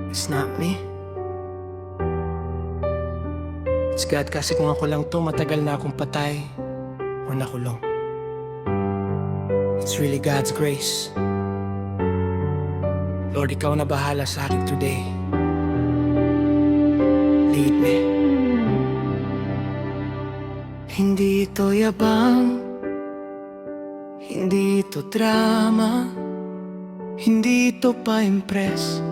It's not me. It's God, kasi kung ako lang to, matagal na akong patay o nakulong. It's really God's grace. Lord, ikaw na bahala sa akin today. Lead me. Hindi ito yabang, hindi ito drama, hindi ito pa-impress.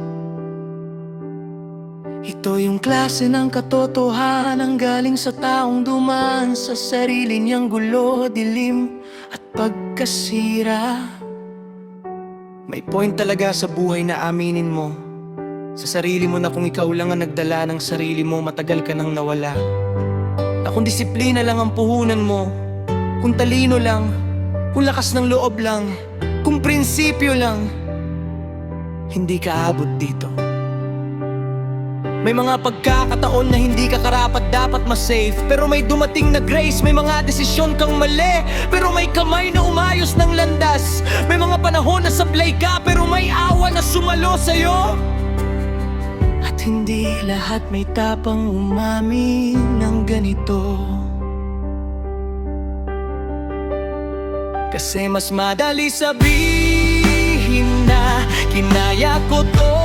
Ito yung klase ng katotohanan galing sa taong dumaan sa sarili niyang gulo, dilim at pagkasira. May point talaga sa buhay na aminin mo sa sarili mo na kung ikaw lang ang nagdala ng sarili mo, matagal ka nang nawala. Na kung disiplina lang ang puhunan mo, kung talino lang, kung lakas ng loob lang, kung prinsipyo lang, hindi ka abot dito. May mga pagkakataon na hindi ka karapat dapat ma-safe, pero may dumating na grace. May mga desisyon kang mali, pero may kamay na umayos ng landas. May mga panahon na sablay ka, pero may awa na sumalo sa'yo. At hindi lahat may tapang umamin ng ganito, kasi mas madali sabihin na kinaya ko to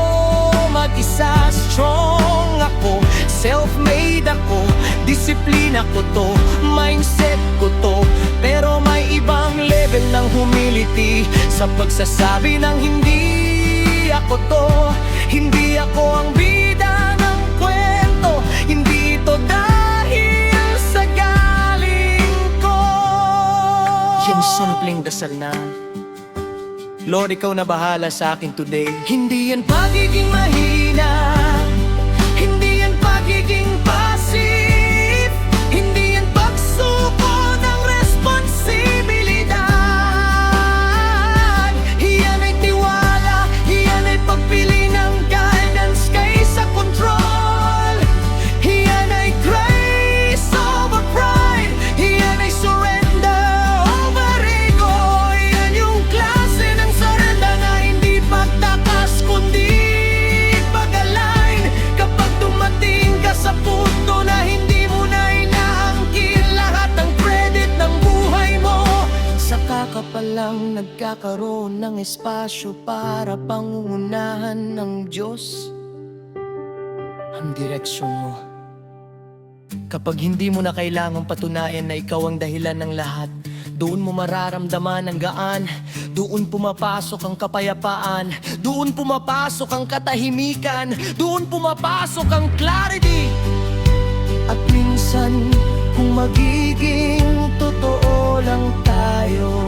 mag-isa. Strong ako, self-made ako, disiplina ko to, mindset ko to. Pero may ibang level ng humility sa pagsasabi ng hindi ako to. Hindi ako ang bida ng kwento, hindi ito dahil sa galing ko. Yung simpleng dasal na, Lord, ikaw na bahala sa akin today. Hindi yan pagiging mahina, hindi yan pagiging passive, hindi yan pagsuko ng responsibilidad. Iyan ay tiwala, iyan ay pagpili ng guidance kaysa control. Iyan ay grace over pride, iyan ay surrender over ego. Iyan yung klase ng surrender na hindi pagtakas kundi pag-align. Kapag dumating ka sa punto na hindi mo na inaangkin lahat ng credit ng buhay mo, saka ka palang nagkakaroon ng espasyo para pangunahan ng Diyos ang direksyon mo. Kapag hindi mo na kailangang patunayan na ikaw ang dahilan ng lahat, doon mo mararamdaman ang gaan, doon pumapasok ang kapayapaan, doon pumapasok ang katahimikan, doon pumapasok ang clarity. At minsan, kung magiging totoo lang tayo,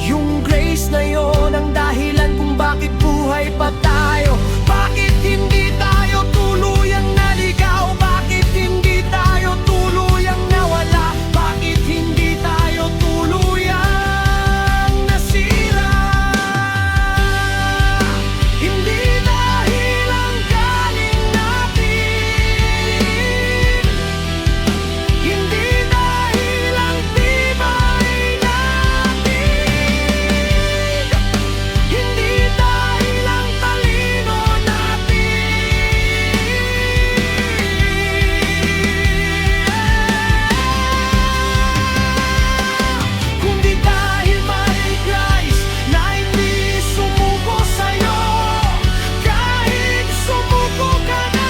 yung grace na yon ang dahilan kung bakit buhay pa tayo. Bakit hindi tayo tuluyang naligaw? Bakit hindi tayo tuluyang nawala? Bakit hindi tayo tuluyang nasira? Hindi dahil ang galing natin, hindi dahil ang tibay natin, hindi dahil ang talino kundi dahil may Christ na hindi sumuko sa'yo. Kahit sumuko ka na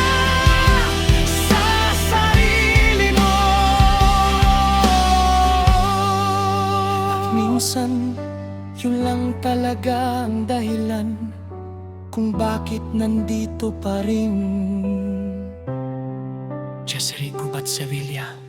sa sarili mo. At minsan, yun lang talaga ang dahilan kung bakit nandito pa rin. Jesserico Sevilla.